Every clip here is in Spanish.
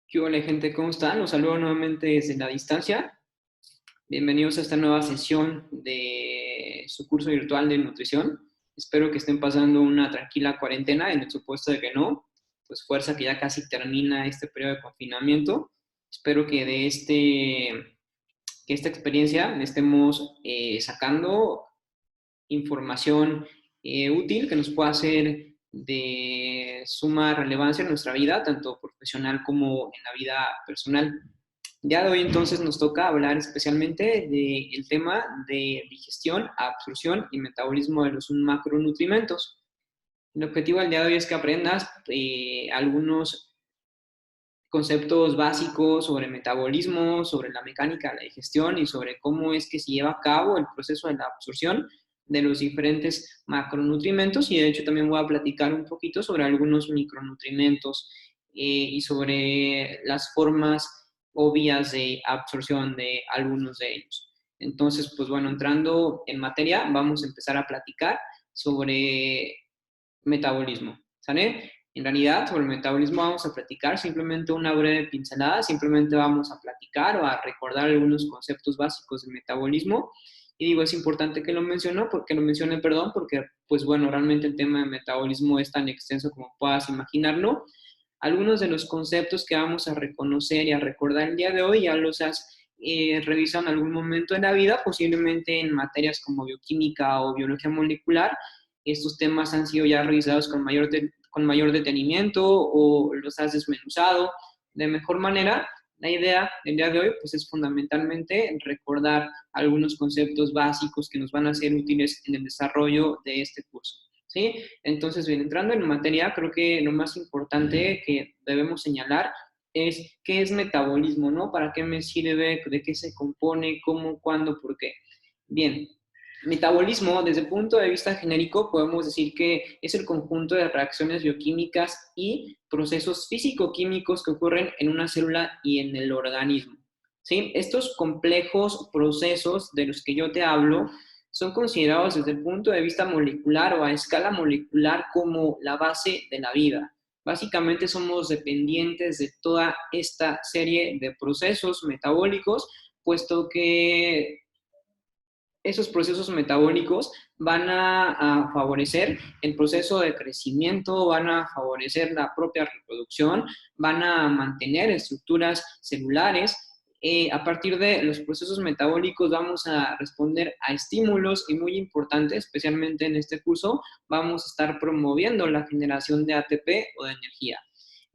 ¿Qué hola gente? ¿Cómo están? Los saludo nuevamente desde la distancia. Bienvenidos a esta nueva sesión de su curso virtual de nutrición. Espero que estén pasando una tranquila cuarentena, en el supuesto de que no. Pues fuerza que ya casi termina este periodo de confinamiento. Espero que que esta experiencia le estemos sacando información útil que nos pueda ser de suma relevancia en nuestra vida, tanto profesional como en la vida personal. Ya de hoy entonces nos toca hablar especialmente del tema de digestión, absorción y metabolismo de los macronutrientes. El objetivo del día de hoy es que aprendas algunos conceptos básicos sobre metabolismo, sobre la mecánica de la digestión y sobre cómo es que se lleva a cabo el proceso de la absorción de los diferentes macronutrientes, y de hecho también voy a platicar un poquito sobre algunos micronutrientes y sobre las formas o vías de absorción de algunos de ellos. Entonces, pues bueno, entrando en materia, vamos a empezar a platicar sobre metabolismo, ¿sale? En realidad, sobre el metabolismo vamos a platicar simplemente una breve pincelada, simplemente vamos a platicar o a recordar algunos conceptos básicos del metabolismo. Y digo, es importante que lo mencione, perdón, porque, pues bueno, realmente el tema de metabolismo es tan extenso como puedas imaginarlo. Algunos de los conceptos que vamos a reconocer y a recordar el día de hoy ya los has revisado en algún momento de la vida, posiblemente en materias como bioquímica o biología molecular. Estos temas han sido ya revisados con mayor detenimiento o los has desmenuzado de mejor manera. La idea del día de hoy pues, es fundamentalmente recordar algunos conceptos básicos que nos van a ser útiles en el desarrollo de este curso, ¿sí? Entonces, bien, entrando en materia, creo que lo más importante que debemos señalar es qué es metabolismo, ¿no? ¿Para qué me sirve? ¿De qué se compone? ¿Cómo? ¿Cuándo? ¿Por qué? Bien, metabolismo, desde el punto de vista genérico, podemos decir que es el conjunto de reacciones bioquímicas y procesos físico-químicos que ocurren en una célula y en el organismo, ¿sí? Estos complejos procesos de los que yo te hablo son considerados desde el punto de vista molecular o a escala molecular como la base de la vida. Básicamente somos dependientes de toda esta serie de procesos metabólicos, puesto que esos procesos metabólicos van a favorecer el proceso de crecimiento, van a favorecer la propia reproducción, van a mantener estructuras celulares. A partir de los procesos metabólicos vamos a responder a estímulos y muy importante, especialmente en este curso, vamos a estar promoviendo la generación de ATP o de energía.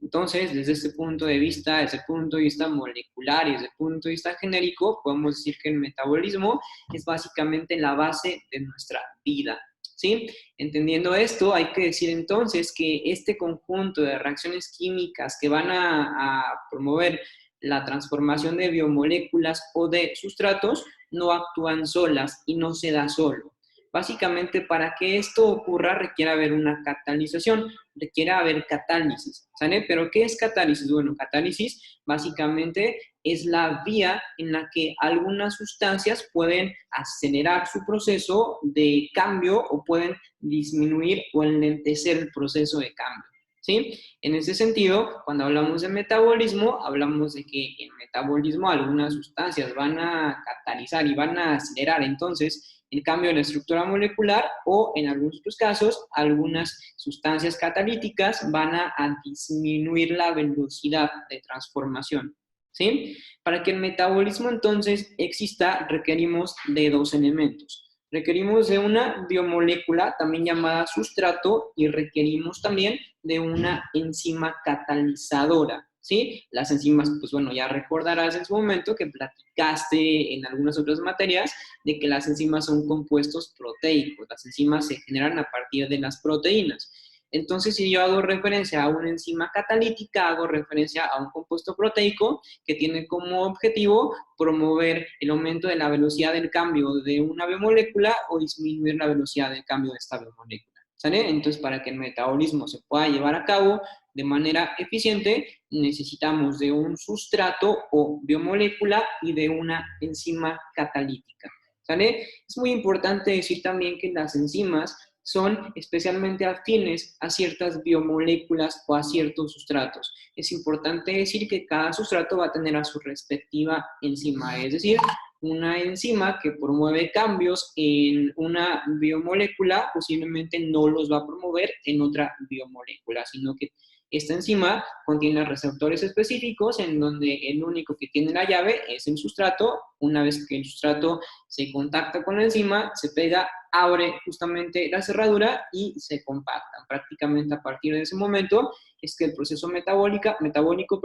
Entonces, desde este punto de vista, desde el punto de vista molecular y desde el punto de vista genérico, podemos decir que el metabolismo es básicamente la base de nuestra vida, ¿sí? Entendiendo esto, hay que decir entonces que este conjunto de reacciones químicas que van a promover la transformación de biomoléculas o de sustratos no actúan solas y no se da solo. Básicamente, para que esto ocurra requiere haber una catalización, requiere haber catálisis, ¿sale? ¿Pero qué es catálisis? Bueno, catálisis básicamente es la vía en la que algunas sustancias pueden acelerar su proceso de cambio o pueden disminuir o enlentecer el proceso de cambio, ¿sí? En ese sentido, cuando hablamos de metabolismo, hablamos de que en metabolismo algunas sustancias van a catalizar y van a acelerar entonces el cambio de la estructura molecular, o en algunos otros casos, algunas sustancias catalíticas van a disminuir la velocidad de transformación, ¿sí? Para que el metabolismo entonces exista, requerimos de dos elementos. Requerimos de una biomolécula, también llamada sustrato, y requerimos también de una enzima catalizadora, ¿sí? Las enzimas, pues bueno, ya recordarás en su momento que platicaste en algunas otras materias de que las enzimas son compuestos proteicos. Las enzimas se generan a partir de las proteínas. Entonces, si yo hago referencia a una enzima catalítica, hago referencia a un compuesto proteico que tiene como objetivo promover el aumento de la velocidad del cambio de una biomolécula o disminuir la velocidad del cambio de esta biomolécula, ¿sale? Entonces, para que el metabolismo se pueda llevar a cabo de manera eficiente, necesitamos de un sustrato o biomolécula y de una enzima catalítica, ¿sale? Es muy importante decir también que las enzimas son especialmente afines a ciertas biomoléculas o a ciertos sustratos. Es importante decir que cada sustrato va a tener a su respectiva enzima, es decir, una enzima que promueve cambios en una biomolécula posiblemente no los va a promover en otra biomolécula, sino que esta enzima contiene receptores específicos en donde el único que tiene la llave es el sustrato. Una vez que el sustrato se contacta con la enzima, se pega, abre justamente la cerradura y se compactan. Prácticamente a partir de ese momento es que el proceso metabólico,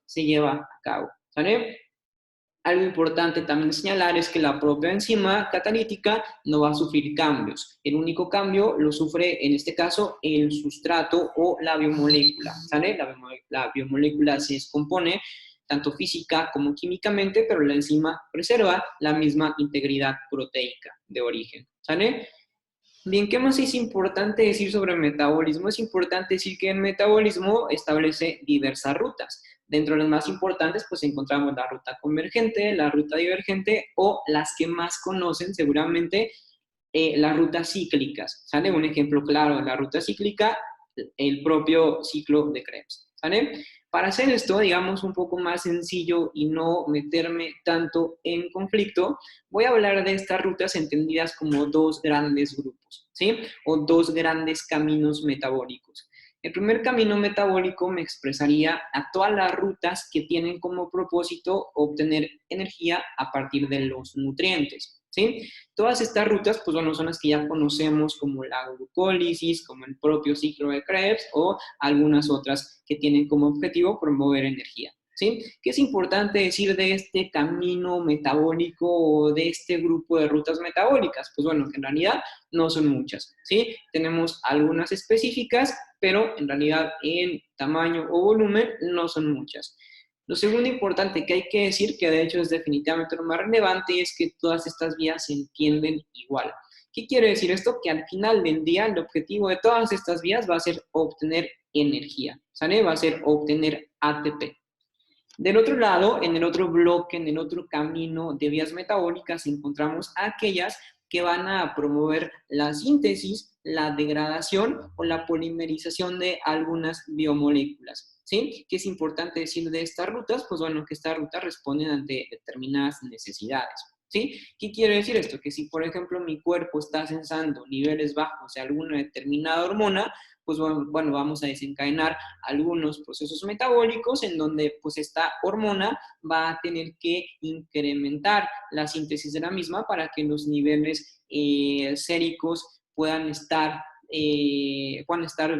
se lleva a cabo. ¿Vale? Algo importante también señalar es que la propia enzima catalítica no va a sufrir cambios. El único cambio lo sufre, en este caso, el sustrato o la biomolécula. ¿Sale? La biomolécula se descompone tanto física como químicamente, pero la enzima preserva la misma integridad proteica de origen. ¿Sale? Bien, ¿qué más es importante decir sobre el metabolismo? Es importante decir que el metabolismo establece diversas rutas. Dentro de las más importantes, pues encontramos la ruta convergente, la ruta divergente o las que más conocen seguramente, las rutas cíclicas. ¿Sale? Un ejemplo claro de la ruta cíclica, el propio ciclo de Krebs. ¿Sale? Para hacer esto, digamos, un poco más sencillo y no meterme tanto en conflicto, voy a hablar de estas rutas entendidas como dos grandes grupos, ¿sí? O dos grandes caminos metabólicos. El primer camino metabólico me expresaría a todas las rutas que tienen como propósito obtener energía a partir de los nutrientes, ¿sí? Todas estas rutas, pues bueno, son las que ya conocemos como la glucólisis, como el propio ciclo de Krebs o algunas otras que tienen como objetivo promover energía. ¿Sí? ¿Qué es importante decir de este camino metabólico o de este grupo de rutas metabólicas? Pues bueno, que en realidad no son muchas, ¿sí? Tenemos algunas específicas, pero en realidad en tamaño o volumen no son muchas. Lo segundo importante que hay que decir, que de hecho es definitivamente lo más relevante, es que todas estas vías se entienden igual. ¿Qué quiere decir esto? Que al final del día el objetivo de todas estas vías va a ser obtener energía, ¿sale? Va a ser obtener ATP. Del otro lado, en el otro bloque, en el otro camino de vías metabólicas, encontramos aquellas que van a promover la síntesis, la degradación o la polimerización de algunas biomoléculas. ¿Sí? ¿Qué es importante decir de estas rutas? Pues bueno, que estas rutas responden ante determinadas necesidades. ¿Sí? ¿Qué quiere decir esto? Que si, por ejemplo, mi cuerpo está sensando niveles bajos de alguna determinada hormona, pues bueno, vamos a desencadenar algunos procesos metabólicos en donde pues esta hormona va a tener que incrementar la síntesis de la misma para que los niveles séricos puedan estar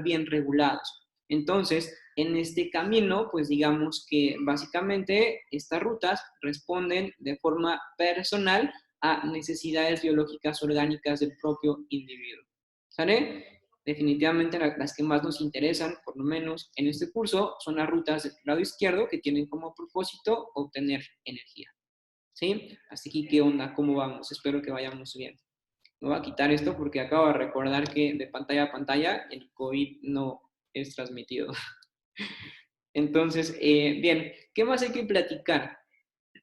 bien regulados. Entonces, en este camino, pues digamos que básicamente estas rutas responden de forma personal a necesidades biológicas orgánicas del propio individuo. ¿Sale? Definitivamente las que más nos interesan, por lo menos en este curso, son las rutas del lado izquierdo que tienen como propósito obtener energía. ¿Sí? Así que, ¿qué onda? ¿Cómo vamos? Espero que vayamos bien. Me voy a quitar esto porque acabo de recordar que de pantalla a pantalla el COVID no es transmitido. Entonces, bien, ¿qué más hay que platicar?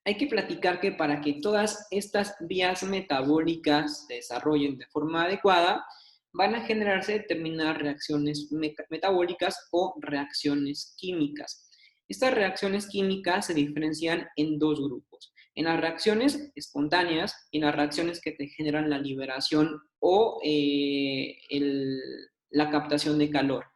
Hay que platicar que para que todas estas vías metabólicas se desarrollen de forma adecuada, van a generarse determinadas reacciones metabólicas o reacciones químicas. Estas reacciones químicas se diferencian en dos grupos. En las reacciones espontáneas y en las reacciones que te generan la liberación o la captación de calor.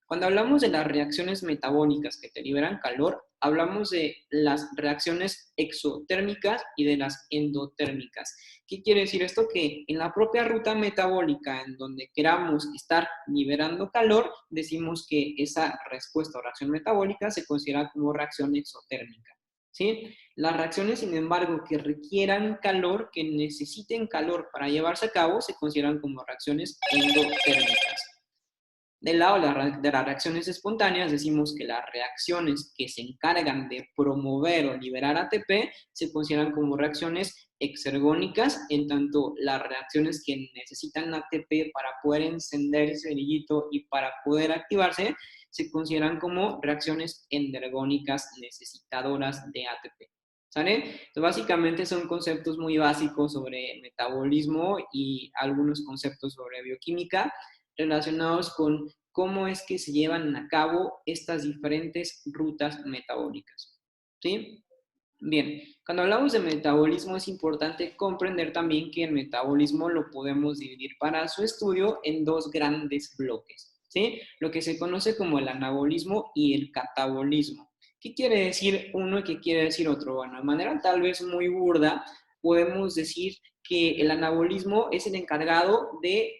Cuando hablamos de las reacciones metabólicas que te liberan calor, hablamos de las reacciones exotérmicas y de las endotérmicas. ¿Qué quiere decir esto? Que en la propia ruta metabólica, en donde queramos estar liberando calor, decimos que esa respuesta o reacción metabólica se considera como reacción exotérmica. ¿Sí? Las reacciones, sin embargo, que requieran calor, que necesiten calor para llevarse a cabo, se consideran como reacciones endotérmicas. Del lado de las reacciones espontáneas, decimos que las reacciones que se encargan de promover o liberar ATP se consideran como reacciones exergónicas, en tanto las reacciones que necesitan ATP para poder encender ese cerillito y para poder activarse, se consideran como reacciones endergónicas necesitadoras de ATP. ¿Sale? Entonces, básicamente son conceptos muy básicos sobre metabolismo y algunos conceptos sobre bioquímica relacionados con cómo es que se llevan a cabo estas diferentes rutas metabólicas. ¿Sí? Bien, cuando hablamos de metabolismo es importante comprender también que el metabolismo lo podemos dividir para su estudio en dos grandes bloques, ¿sí? Lo que se conoce como el anabolismo y el catabolismo. ¿Qué quiere decir uno y qué quiere decir otro? Bueno, de manera tal vez muy burda, podemos decir que el anabolismo es el encargado de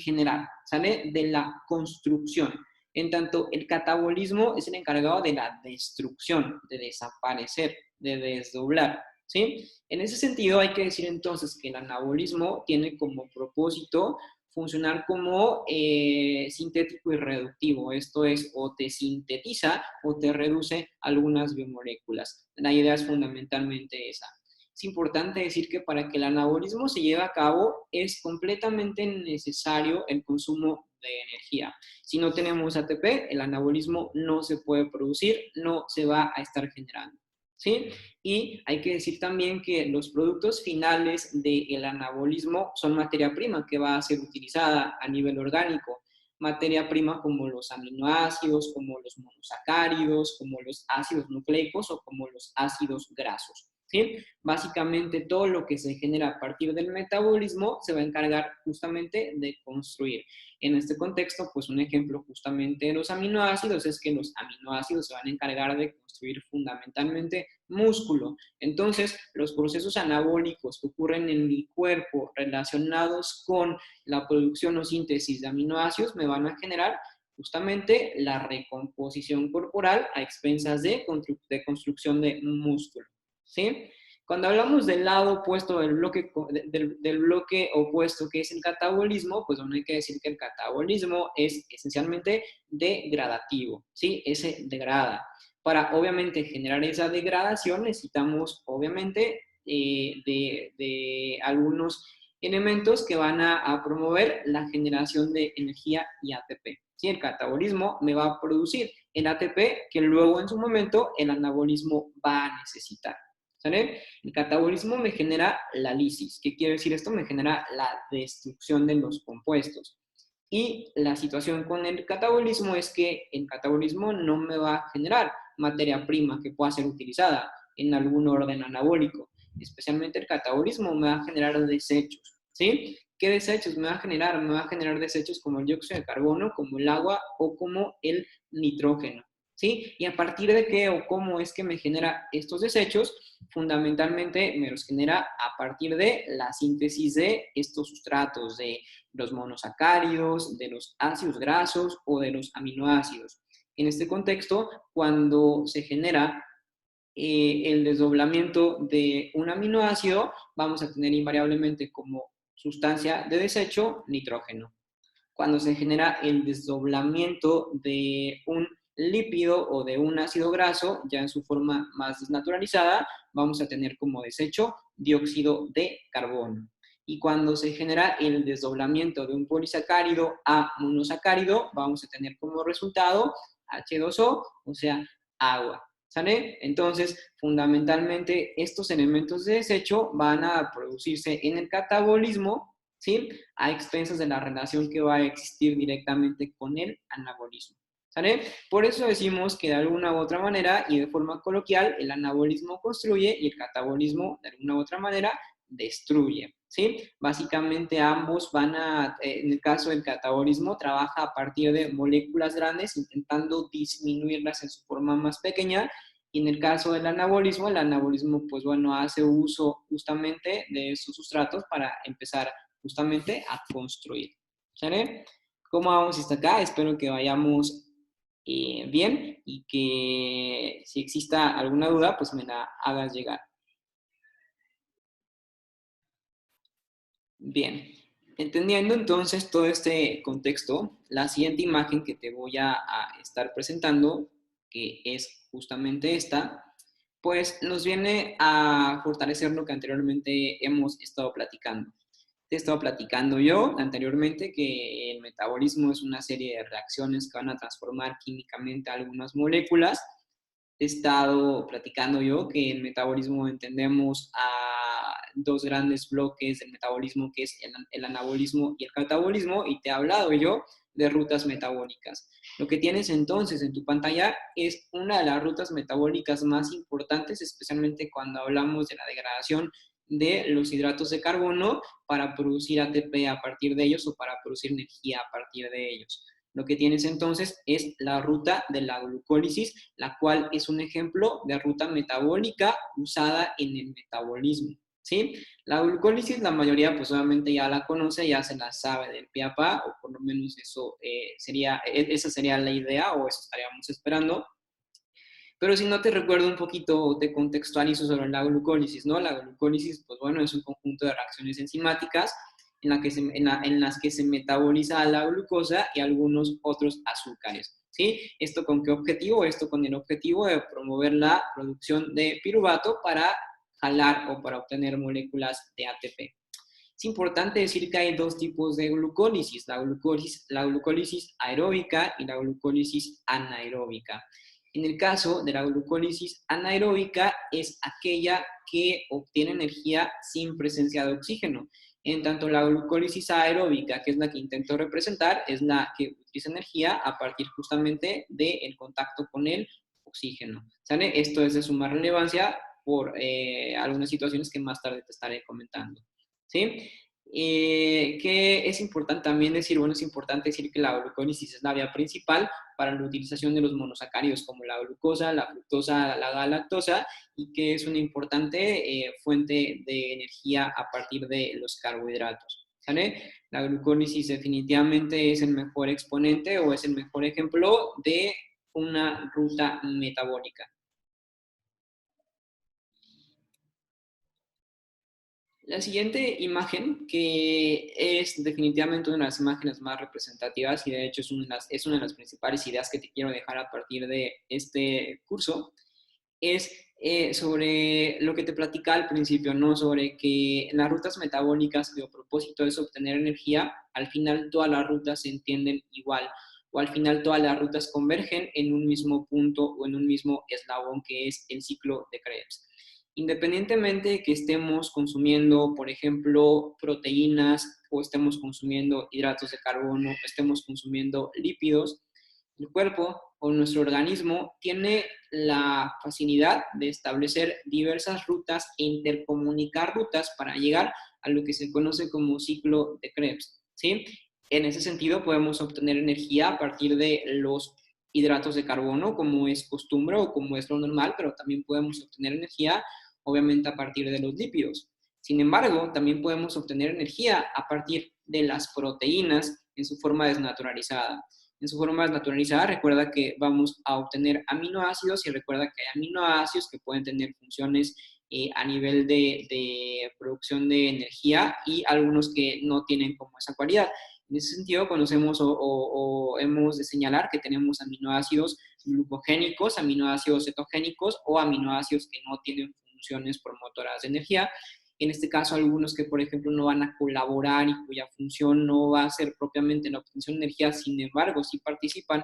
generar, ¿sale? De la construcción. En tanto, el catabolismo es el encargado de la destrucción, de desaparecer, de desdoblar, ¿sí? En ese sentido, hay que decir entonces que el anabolismo tiene como propósito funcionar como sintético y reductivo, esto es, o te sintetiza o te reduce algunas biomoléculas. La idea es fundamentalmente esa. Es importante decir que para que el anabolismo se lleve a cabo es completamente necesario el consumo de energía. Si no tenemos ATP, el anabolismo no se puede producir, no se va a estar generando. ¿Sí? Y hay que decir también que los productos finales del anabolismo son materia prima que va a ser utilizada a nivel orgánico. Materia prima como los aminoácidos, como los monosacáridos, como los ácidos nucleicos o como los ácidos grasos. ¿Sí? Básicamente todo lo que se genera a partir del metabolismo se va a encargar justamente de construir. En este contexto, pues un ejemplo justamente de los aminoácidos es que los aminoácidos se van a encargar de construir fundamentalmente músculo. Entonces, los procesos anabólicos que ocurren en mi cuerpo relacionados con la producción o síntesis de aminoácidos me van a generar justamente la recomposición corporal a expensas de construcción de músculo. ¿Sí? Cuando hablamos del lado opuesto del bloque opuesto que es el catabolismo, pues bueno, hay que decir que el catabolismo es esencialmente degradativo, ¿sí? Ese degrada. Para obviamente generar esa degradación necesitamos obviamente de algunos elementos que van a promover la generación de energía y ATP. ¿Sí? El catabolismo me va a producir el ATP que luego en su momento el anabolismo va a necesitar. ¿Sale? El catabolismo me genera la lisis. ¿Qué quiere decir esto? Me genera la destrucción de los compuestos. Y la situación con el catabolismo es que el catabolismo no me va a generar materia prima que pueda ser utilizada en algún orden anabólico. Especialmente el catabolismo me va a generar desechos. ¿Sí? ¿Qué desechos me va a generar? Me va a generar desechos como el dióxido de carbono, como el agua o como el nitrógeno. ¿Sí? Y a partir de qué o cómo es que me genera estos desechos, fundamentalmente me los genera a partir de la síntesis de estos sustratos, de los monosacáridos, de los ácidos grasos o de los aminoácidos. En este contexto, cuando se genera el desdoblamiento de un aminoácido, vamos a tener invariablemente como sustancia de desecho nitrógeno. Cuando se genera el desdoblamiento de un lípido o de un ácido graso, ya en su forma más desnaturalizada, vamos a tener como desecho dióxido de carbono. Y cuando se genera el desdoblamiento de un polisacárido a monosacárido, vamos a tener como resultado H2O, o sea, agua. ¿Sale? Entonces, fundamentalmente, estos elementos de desecho van a producirse en el catabolismo, ¿sí? A expensas de la relación que va a existir directamente con el anabolismo. ¿Sale? Por eso decimos que de alguna u otra manera y de forma coloquial, el anabolismo construye y el catabolismo de alguna u otra manera destruye. ¿Sí? Básicamente ambos van a, en el caso del catabolismo, trabaja a partir de moléculas grandes intentando disminuirlas en su forma más pequeña, y en el caso del anabolismo, el anabolismo pues bueno hace uso justamente de estos sustratos para empezar justamente a construir. ¿Sale? ¿Cómo vamos hasta acá? Espero que vayamos bien y que si exista alguna duda pues me la hagas llegar. Bien, entendiendo entonces todo este contexto, la siguiente imagen que te voy a estar presentando, que es justamente esta, pues nos viene a fortalecer lo que anteriormente hemos estado platicando. Te he estado platicando yo anteriormente que el metabolismo es una serie de reacciones que van a transformar químicamente algunas moléculas. he estado platicando yo, que en metabolismo entendemos a dos grandes bloques del metabolismo, que es el anabolismo y el catabolismo, y te he hablado yo de rutas metabólicas. Lo que tienes entonces en tu pantalla es una de las rutas metabólicas más importantes, especialmente cuando hablamos de la degradación de los hidratos de carbono para producir ATP a partir de ellos o para producir energía a partir de ellos. Lo que tienes entonces es la ruta de la glucólisis, la cual es un ejemplo de ruta metabólica usada en el metabolismo, ¿sí? La glucólisis la mayoría pues obviamente ya la conoce, ya se la sabe del pie a pa, o por lo menos eso esa sería la idea o eso estaríamos esperando. Pero si no te recuerdo un poquito o te contextualizo sobre la glucólisis, ¿no? La glucólisis, pues bueno, es un conjunto de reacciones enzimáticas en las que se metaboliza la glucosa y algunos otros azúcares, ¿sí? ¿Esto con qué objetivo? Esto con el objetivo de promover la producción de piruvato para jalar o para obtener moléculas de ATP. Es importante decir que hay dos tipos de glucólisis, la glucólisis aeróbica y la glucólisis anaeróbica. En el caso de la glucólisis anaeróbica es aquella que obtiene energía sin presencia de oxígeno. En tanto la glucólisis aeróbica, que es la que intento representar, es la que utiliza energía a partir justamente del contacto con el oxígeno. ¿Sale? Esto es de suma relevancia por algunas situaciones que más tarde te estaré comentando. ¿Sí? Que es importante también decir, bueno, es importante decir que la glucólisis es la vía principal para la utilización de los monosacáridos como la glucosa, la fructosa, la galactosa, y que es una importante fuente de energía a partir de los carbohidratos. ¿Sale? La glucólisis definitivamente es el mejor exponente o es el mejor ejemplo de una ruta metabólica. La siguiente imagen, que es definitivamente una de las imágenes más representativas y de hecho es una de las principales ideas que te quiero dejar a partir de este curso, es sobre lo que te platicaba al principio, ¿no? Sobre que en las rutas metabólicas, cuyo propósito es obtener energía, al final todas las rutas se entienden igual, o al final todas las rutas convergen en un mismo punto o en un mismo eslabón que es el ciclo de Krebs. Independientemente de que estemos consumiendo, por ejemplo, proteínas o estemos consumiendo hidratos de carbono, o estemos consumiendo lípidos, el cuerpo o nuestro organismo tiene la facilidad de establecer diversas rutas e intercomunicar rutas para llegar a lo que se conoce como ciclo de Krebs, ¿sí? En ese sentido, podemos obtener energía a partir de los hidratos de carbono, como es costumbre o como es lo normal, pero también podemos obtener energía, obviamente, a partir de los lípidos. Sin embargo, también podemos obtener energía a partir de las proteínas en su forma desnaturalizada. En su forma desnaturalizada, recuerda que vamos a obtener aminoácidos y recuerda que hay aminoácidos que pueden tener funciones a nivel de producción de energía y algunos que no tienen como esa cualidad. En ese sentido, conocemos o hemos de señalar que tenemos aminoácidos glucogénicos, aminoácidos cetogénicos o aminoácidos que no tienen funciones promotoras de energía. En este caso, algunos que, por ejemplo, no van a colaborar y cuya función no va a ser propiamente la obtención de energía, sin embargo, sí participan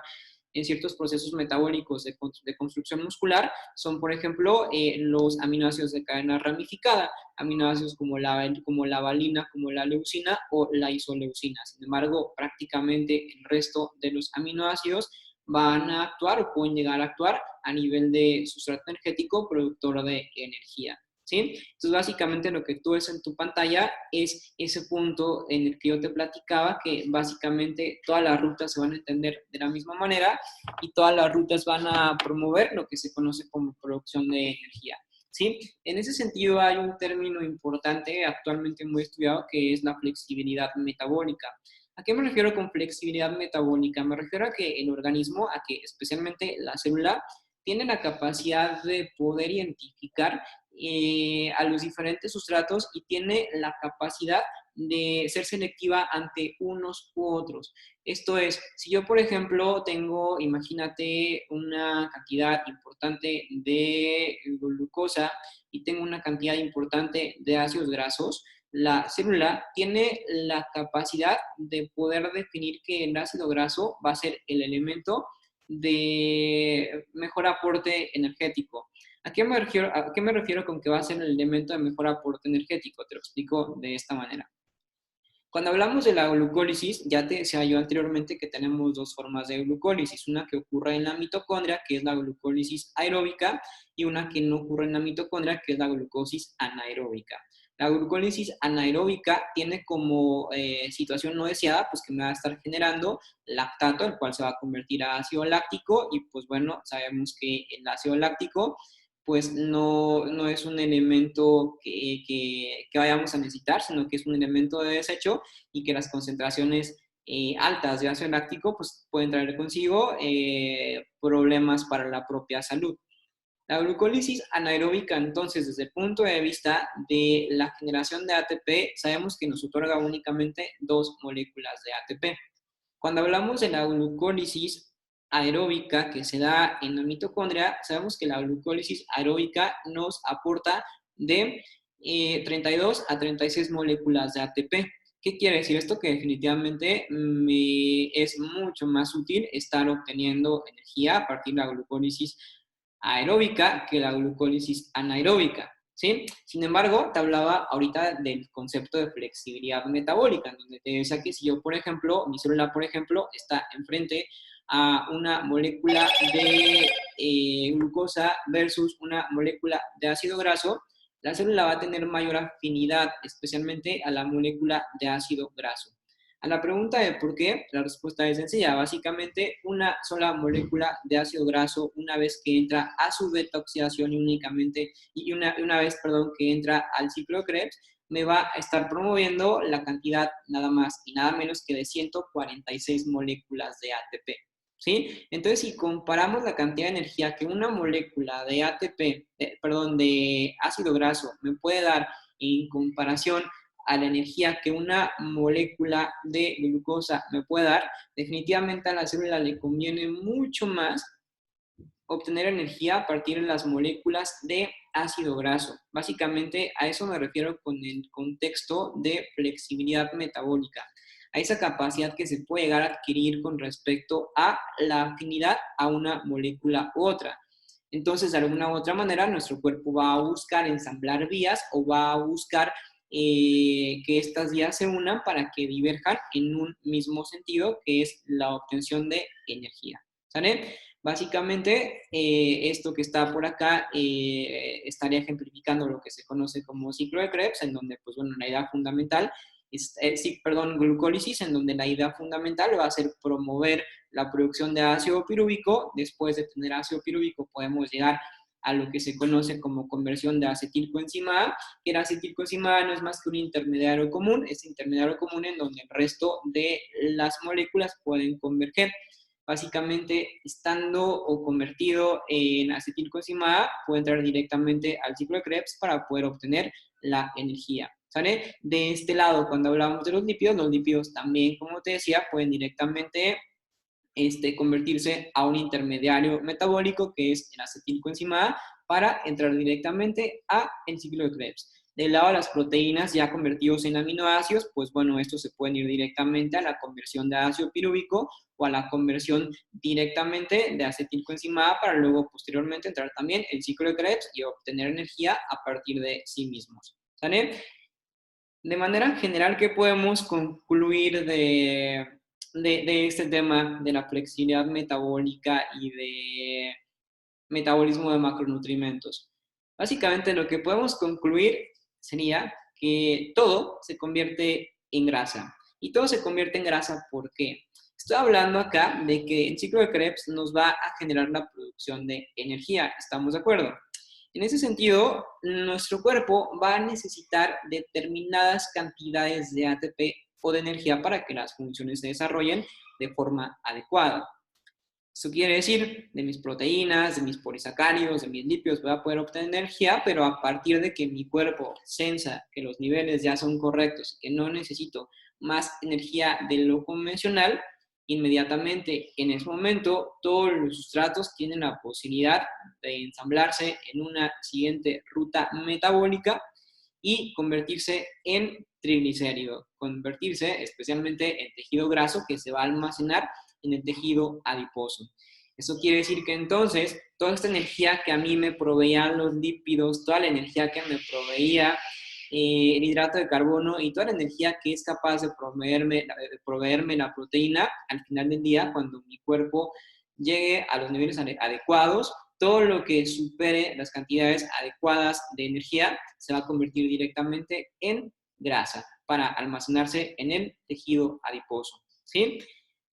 en ciertos procesos metabólicos de construcción muscular, son, por ejemplo, los aminoácidos de cadena ramificada, aminoácidos como la valina, como la leucina o la isoleucina. Sin embargo, prácticamente el resto de los aminoácidos van a actuar o pueden llegar a actuar a nivel de sustrato energético productor de energía. ¿Sí? Entonces, básicamente lo que tú ves en tu pantalla es ese punto en el que yo te platicaba, que básicamente todas las rutas se van a entender de la misma manera y todas las rutas van a promover lo que se conoce como producción de energía. ¿Sí? En ese sentido hay un término importante actualmente muy estudiado que es la flexibilidad metabólica. ¿A qué me refiero con flexibilidad metabólica? Me refiero a que el organismo, a que especialmente la célula, tiene la capacidad de poder identificar a los diferentes sustratos y tiene la capacidad de ser selectiva ante unos u otros. Esto es, si yo, por ejemplo, tengo, imagínate, una cantidad importante de glucosa y tengo una cantidad importante de ácidos grasos, la célula tiene la capacidad de poder definir que el ácido graso va a ser el elemento de mejor aporte energético. ¿A qué me refiero con que va a ser el elemento de mejor aporte energético? Te lo explico de esta manera. Cuando hablamos de la glucólisis, ya te decía yo anteriormente que tenemos dos formas de glucólisis, una que ocurre en la mitocondria, que es la glucólisis aeróbica, y una que no ocurre en la mitocondria, que es la glucosis anaeróbica. La glucólisis anaeróbica tiene como situación no deseada, pues que me va a estar generando lactato, el cual se va a convertir a ácido láctico, y pues bueno, sabemos que el ácido láctico pues no es un elemento que vayamos a necesitar, sino que es un elemento de desecho y que las concentraciones altas de ácido láctico pues, pueden traer consigo problemas para la propia salud. La glucólisis anaeróbica, entonces, desde el punto de vista de la generación de ATP, sabemos que nos otorga únicamente dos moléculas de ATP. Cuando hablamos de la glucólisis aeróbica que se da en la mitocondria, sabemos que la glucólisis aeróbica nos aporta de 32 a 36 moléculas de ATP. ¿Qué quiere decir esto? Que definitivamente es mucho más útil estar obteniendo energía a partir de la glucólisis aeróbica que la glucólisis anaeróbica. ¿Sí? Sin embargo, te hablaba ahorita del concepto de flexibilidad metabólica, en donde te decía que si yo, por ejemplo, mi célula, por ejemplo, está enfrente a una molécula de glucosa versus una molécula de ácido graso, la célula va a tener mayor afinidad, especialmente a la molécula de ácido graso. A la pregunta de por qué, la respuesta es sencilla. Básicamente, una sola molécula de ácido graso, una vez que entra a su beta oxidación y una vez, perdón, que entra al ciclo de Krebs, me va a estar promoviendo la cantidad nada más y nada menos que de 146 moléculas de ATP. ¿Sí? Entonces, si comparamos la cantidad de energía que una molécula de ATP, de ácido graso me puede dar en comparación a la energía que una molécula de glucosa me puede dar, definitivamente a la célula le conviene mucho más obtener energía a partir de las moléculas de ácido graso. Básicamente a eso me refiero con el contexto de flexibilidad metabólica, a esa capacidad que se puede llegar a adquirir con respecto a la afinidad a una molécula u otra. Entonces, de alguna u otra manera, nuestro cuerpo va a buscar ensamblar vías o va a buscar que estas vías se unan para que diverjan en un mismo sentido, que es la obtención de energía. ¿Sale? Básicamente, esto que está por acá estaría ejemplificando lo que se conoce como ciclo de Krebs, en donde, pues bueno, la idea fundamental glucólisis, en donde la idea fundamental va a ser promover la producción de ácido pirúvico. Después de tener ácido pirúvico podemos llegar a lo que se conoce como conversión de acetilcoenzima A, que la acetilcoenzima A no es más que un intermediario común, ese intermediario común en donde el resto de las moléculas pueden converger. Básicamente, estando o convertido en acetilcoenzima A, puede entrar directamente al ciclo de Krebs para poder obtener la energía. ¿Sale? De este lado, cuando hablamos de los lípidos también, como te decía, pueden directamente convertirse a un intermediario metabólico que es el acetilcoenzima A para entrar directamente a el ciclo de Krebs. Del lado de las proteínas ya convertidos en aminoácidos, pues bueno, estos se pueden ir directamente a la conversión de ácido pirúvico o a la conversión directamente de acetilcoenzima A para luego posteriormente entrar también en el ciclo de Krebs y obtener energía a partir de sí mismos. ¿Sale? De manera general, ¿qué podemos concluir de este tema de la flexibilidad metabólica y de metabolismo de macronutrientes? Básicamente lo que podemos concluir sería que todo se convierte en grasa. Y todo se convierte en grasa, ¿por qué? Estoy hablando acá de que el ciclo de Krebs nos va a generar la producción de energía. ¿Estamos de acuerdo? En ese sentido, nuestro cuerpo va a necesitar determinadas cantidades de ATP o de energía para que las funciones se desarrollen de forma adecuada. Eso quiere decir, de mis proteínas, de mis polisacáridos, de mis lípidos, voy a poder obtener energía, pero a partir de que mi cuerpo sensa que los niveles ya son correctos, que no necesito más energía de lo convencional, inmediatamente en ese momento todos los sustratos tienen la posibilidad de ensamblarse en una siguiente ruta metabólica y convertirse en triglicérido, convertirse especialmente en tejido graso que se va a almacenar en el tejido adiposo. Eso quiere decir que entonces toda esta energía que a mí me proveían los lípidos, toda la energía que me proveía el hidrato de carbono y toda la energía que es capaz de proveerme la proteína, al final del día, cuando mi cuerpo llegue a los niveles adecuados, todo lo que supere las cantidades adecuadas de energía se va a convertir directamente en grasa para almacenarse en el tejido adiposo, ¿sí?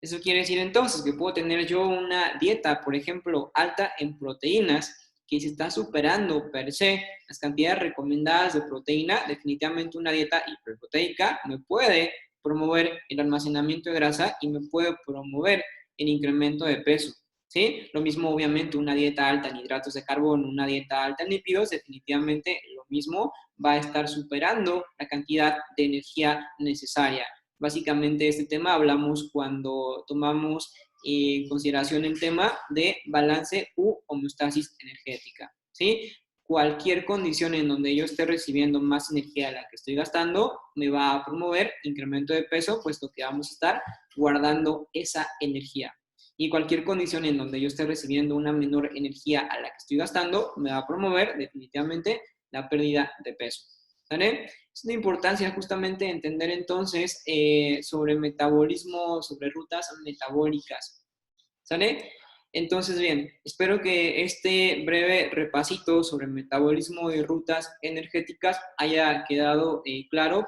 Eso quiere decir entonces que puedo tener yo una dieta, por ejemplo, alta en proteínas, que si está superando per se las cantidades recomendadas de proteína, definitivamente una dieta hiperproteica me puede promover el almacenamiento de grasa y me puede promover el incremento de peso. ¿Sí? Lo mismo, obviamente, una dieta alta en hidratos de carbono, una dieta alta en lípidos, definitivamente lo mismo va a estar superando la cantidad de energía necesaria. Básicamente, este tema hablamos cuando tomamos en consideración el tema de balance u homeostasis energética. ¿Sí? Cualquier condición en donde yo esté recibiendo más energía de la que estoy gastando me va a promover incremento de peso, puesto que vamos a estar guardando esa energía. Y cualquier condición en donde yo esté recibiendo una menor energía a la que estoy gastando me va a promover definitivamente la pérdida de peso. ¿Vale? Es de importancia justamente entender entonces sobre metabolismo, sobre rutas metabólicas. ¿Sale? Entonces, bien, espero que este breve repasito sobre metabolismo y rutas energéticas haya quedado claro.